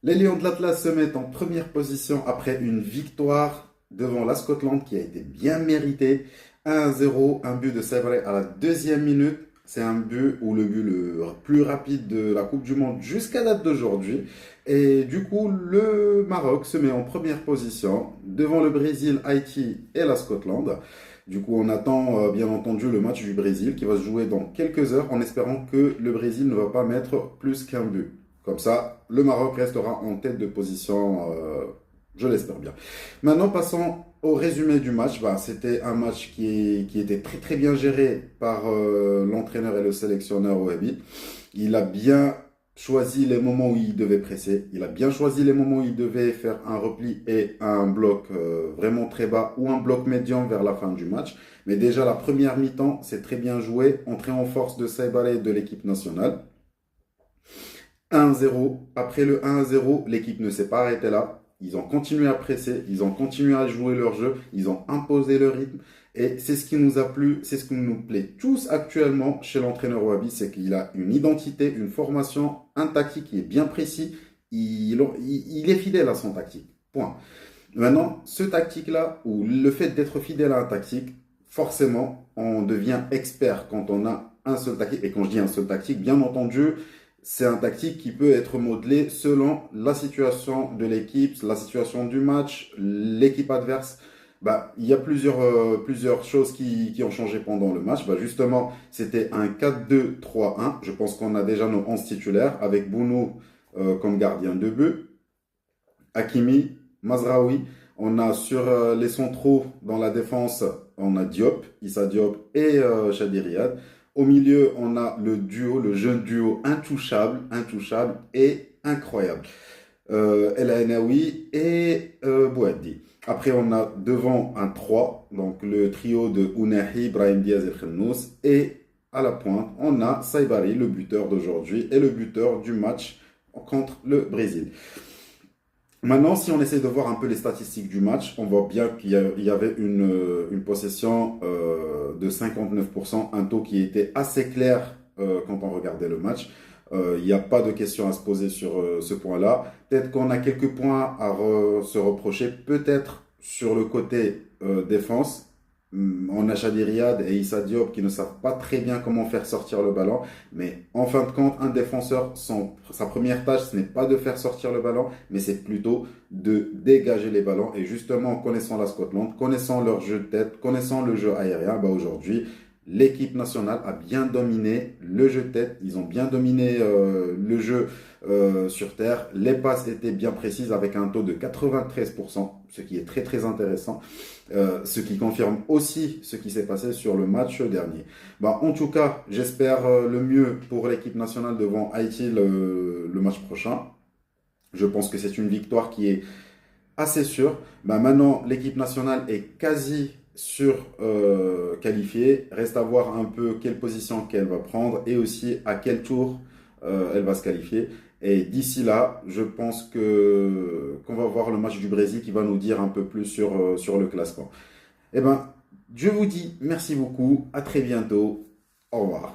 Les Lions de l'Atlas se mettent en première position après une victoire devant la Scotland qui a été bien méritée. 1-0, un but de Savary à la deuxième minute. C'est un but ou le but le plus rapide de la Coupe du Monde jusqu'à date d'aujourd'hui. Et du coup, le Maroc se met en première position devant le Brésil, Haïti et la Scotland. Du coup, on attend bien entendu le match du Brésil qui va se jouer dans quelques heures en espérant que le Brésil ne va pas mettre plus qu'un but. Comme ça, le Maroc restera en tête de position, je l'espère bien. Maintenant, passons au résumé du match. Bah, c'était un match qui était très très bien géré par l'entraîneur et le sélectionneur Ouabi. Il a bien choisi les moments où il devait presser. Il a bien choisi les moments où il devait faire un repli et un bloc vraiment très bas ou un bloc médian vers la fin du match. Mais déjà, la première mi-temps, c'est très bien joué. Entrée en force de Saïbalé de l'équipe nationale. 1-0. Après le 1-0, l'équipe ne s'est pas arrêtée là. Ils ont continué à presser, ils ont continué à jouer leur jeu, ils ont imposé le rythme. Et c'est ce qui nous a plu, c'est ce qui nous plaît tous actuellement chez l'entraîneur Wabi, c'est qu'il a une identité, une formation, un tactique qui est bien précis. Il est fidèle à son tactique. Point. Maintenant, ce tactique-là, ou le fait d'être fidèle à un tactique, forcément, on devient expert quand on a un seul tactique. Et quand je dis un seul tactique, bien entendu, c'est un tactique qui peut être modelé selon la situation de l'équipe, la situation du match, l'équipe adverse. Bah, il y a plusieurs choses qui ont changé pendant le match. Bah, justement, c'était un 4-2-3-1. Je pense qu'on a déjà nos 11 titulaires avec Bounou comme gardien de but. Hakimi, Mazraoui. On a sur les centraux dans la défense, on a Diop, Issa Diop et Chadi Riyad. Au milieu, on a le duo, le jeune duo intouchable et incroyable. El Ainaoui et Bouaddi. Après, on a devant un 3, donc le trio de Ounahi, Brahim Diaz et Khennous. Et à la pointe, on a Saibari, le buteur d'aujourd'hui et le buteur du match contre le Brésil. Maintenant, si on essaie de voir un peu les statistiques du match, on voit bien qu'il y avait une possession de 59%, un taux qui était assez clair quand on regardait le match. Il n'y a pas de question à se poser sur ce point-là. Peut-être qu'on a quelques points à se reprocher, peut-être sur le côté défense. On a Chadi Riyad et Issa Diop qui ne savent pas très bien comment faire sortir le ballon. Mais en fin de compte, un défenseur, sa première tâche, ce n'est pas de faire sortir le ballon, mais c'est plutôt de dégager les ballons. Et justement, en connaissant la Scotland, connaissant leur jeu de tête, connaissant le jeu aérien, bah aujourd'hui, l'équipe nationale a bien dominé le jeu de tête. Ils ont bien dominé le jeu sur terre. Les passes étaient bien précises avec un taux de 93%, ce qui est très très intéressant. Ce qui confirme aussi ce qui s'est passé sur le match dernier. Bah, en tout cas, j'espère le mieux pour l'équipe nationale devant Haïti le match prochain. Je pense que c'est une victoire qui est assez sûre. Bah, maintenant, l'équipe nationale est quasi sur qualifiée. Reste à voir un peu quelle position qu'elle va prendre et aussi à quel tour elle va se qualifier. Et d'ici là, je pense que qu'on va voir le match du Brésil qui va nous dire un peu plus sur le classement. Eh ben, je vous dis merci beaucoup, à très bientôt, au revoir.